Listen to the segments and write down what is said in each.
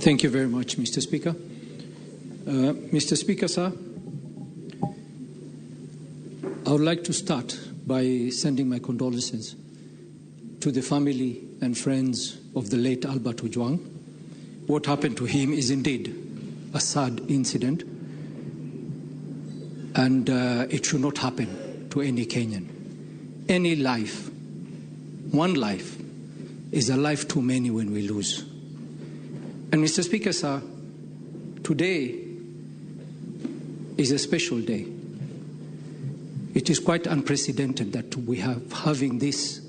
Thank you very much, Mr. Speaker. Mr. Speaker, sir, I would like to start by sending my condolences to the family and friends of the late Albert Ojwang. What happened to him is indeed a sad incident, and it should not happen to any Kenyan. Any life, one life, is a life too many when we lose. And Mr. Speaker, sir, today is a special day. It is quite unprecedented that we are having this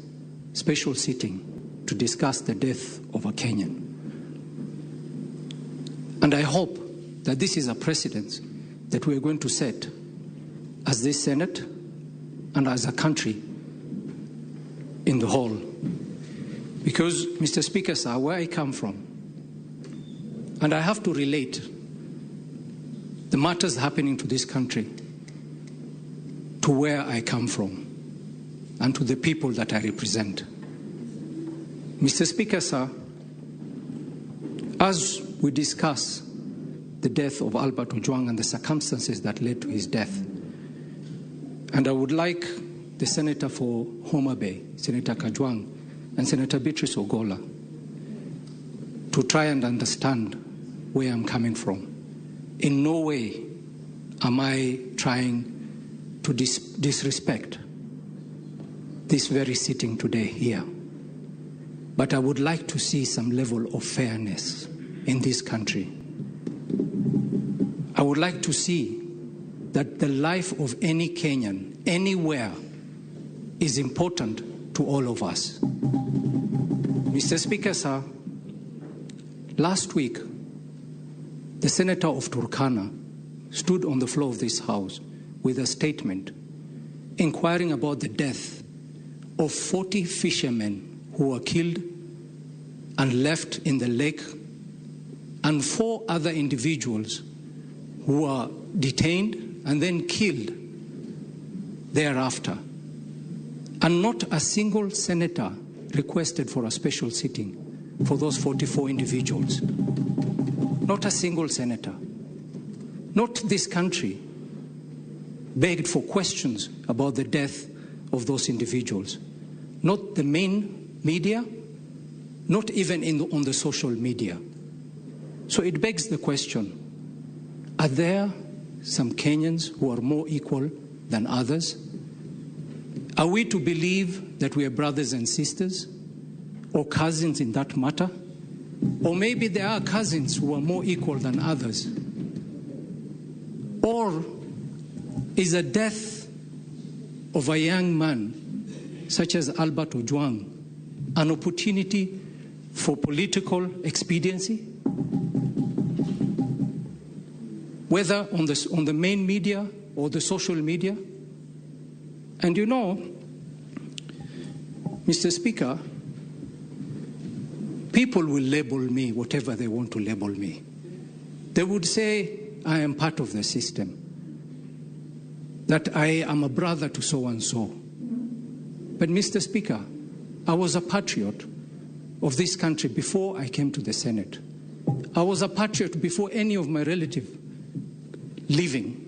special sitting to discuss the death of a Kenyan. And I hope that this is a precedent that we are going to set as this Senate and as a country in the whole. Because, Mr. Speaker, sir, where I come from, and I have to relate the matters happening to this country to where I come from and to the people that I represent. Mr. Speaker, sir, as we discuss the death of Albert Ojwang and the circumstances that led to his death, and I would like the Senator for Homa Bay, Senator Kajwang, and Senator Beatrice Ogola to try and understand where I'm coming from. In no way am I trying to disrespect this very sitting today here. But I would like to see some level of fairness in this country. I would like to see that the life of any Kenyan, anywhere, is important to all of us. Mr. Speaker, sir, last week, the Senator of Turkana stood on the floor of this House with a statement inquiring about the death of 40 fishermen who were killed and left in the lake, and 4 other individuals who were detained and then killed thereafter. And not a single senator requested for a special sitting for those 44 individuals. Not a single senator. Not this country begged for questions about the death of those individuals. Not the main media, not even on the social media. So it begs the question, are there some Kenyans who are more equal than others? Are we to believe that we are brothers and sisters or cousins in that matter? Or maybe there are cousins who are more equal than others. Or is a death of a young man such as Albert Ojwang an opportunity for political expediency? Whether on the main media or the social media? And you know, Mr. Speaker, people will label me whatever they want to label me. They would say I am part of the system, that I am a brother to so-and-so. But Mr. Speaker, I was a patriot of this country before I came to the Senate. I was a patriot before any of my relatives living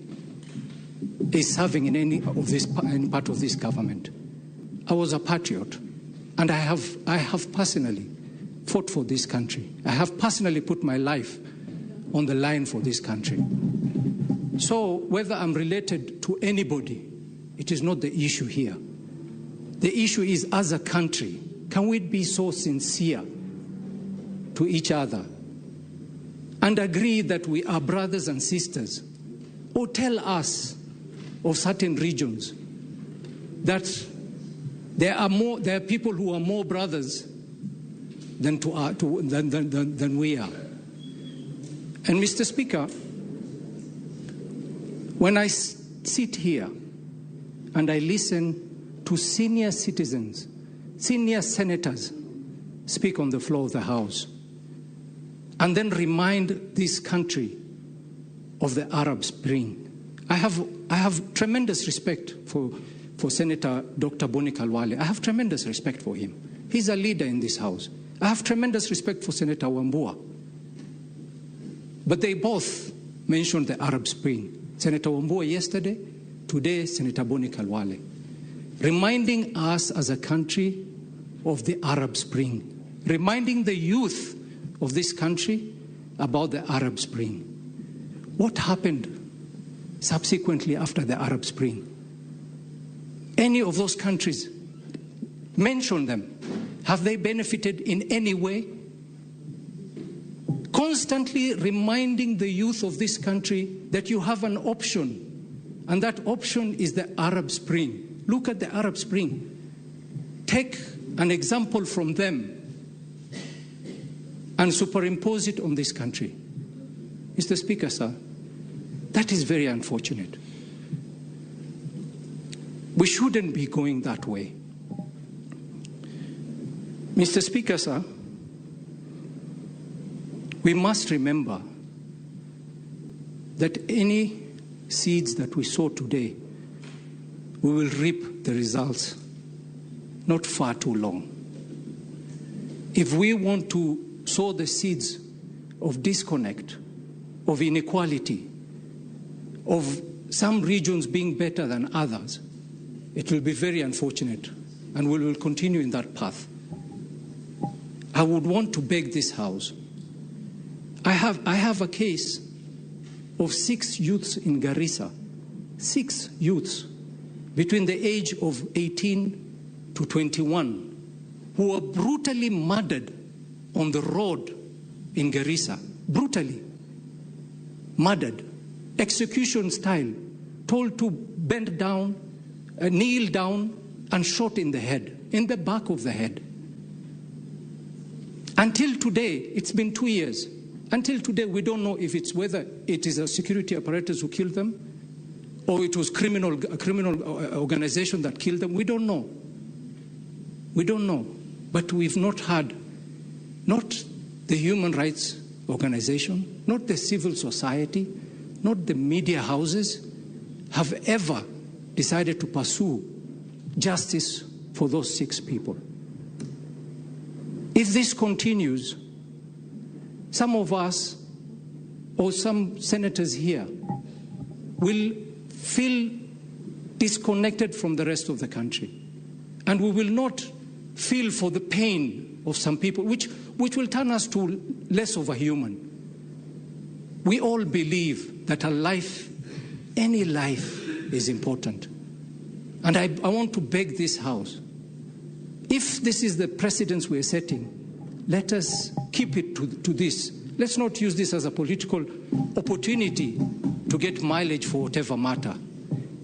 is serving in any part of this government. I was a patriot, and I have personally fought for this country. I have personally put my life on the line for this country. So whether I'm related to anybody, it is not the issue here. The issue is, as a country, can we be so sincere to each other and agree that we are brothers and sisters? Or tell us of certain regions that there are people who are more brothers than we are. And Mr. Speaker, when I sit here and I listen to senior citizens, senior senators speak on the floor of the House, and then remind this country of the Arab Spring, I have tremendous respect for Senator Dr. Boni Khalwale. I have tremendous respect for him. He's a leader in this House. I have tremendous respect for Senator Wambua. But they both mentioned the Arab Spring. Senator Wambua yesterday, today Senator Boni Kalwale, reminding us as a country of the Arab Spring, reminding the youth of this country about the Arab Spring. What happened subsequently after the Arab Spring? Any of those countries, mention them. Have they benefited in any way? Constantly reminding the youth of this country that you have an option, and that option is the Arab Spring. Look at the Arab Spring. Take an example from them and superimpose it on this country. Mr. Speaker, sir, that is very unfortunate. We shouldn't be going that way. Mr. Speaker, sir, we must remember that any seeds that we sow today, we will reap the results not far too long. If we want to sow the seeds of disconnect, of inequality, of some regions being better than others, it will be very unfortunate, and we will continue in that path. I would want to beg this House. I have a case of 6 youths in Garissa, 6 youths between the age of 18 to 21 who were brutally murdered on the road in Garissa, brutally murdered, execution style, told to bend down, kneel down, and shot in the head, in the back of the head. Until today, it's been 2 years. Until today, we don't know if it's whether it is a security apparatus who killed them or it was a criminal organization that killed them. We don't know. We don't know. But we've not had, not the human rights organization, not the civil society, not the media houses have ever decided to pursue justice for those 6 people. If this continues, some of us or some senators here will feel disconnected from the rest of the country, and we will not feel for the pain of some people, which will turn us to less of a human. We all believe that a life, any life, is important. And I want to beg this House, if this is the precedence we are setting, let us keep it to this. Let's not use this as a political opportunity to get mileage for whatever matter.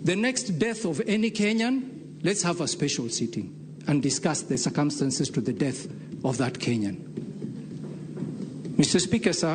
The next death of any Kenyan, let's have a special sitting and discuss the circumstances to the death of that Kenyan. Mr. Speaker, sir,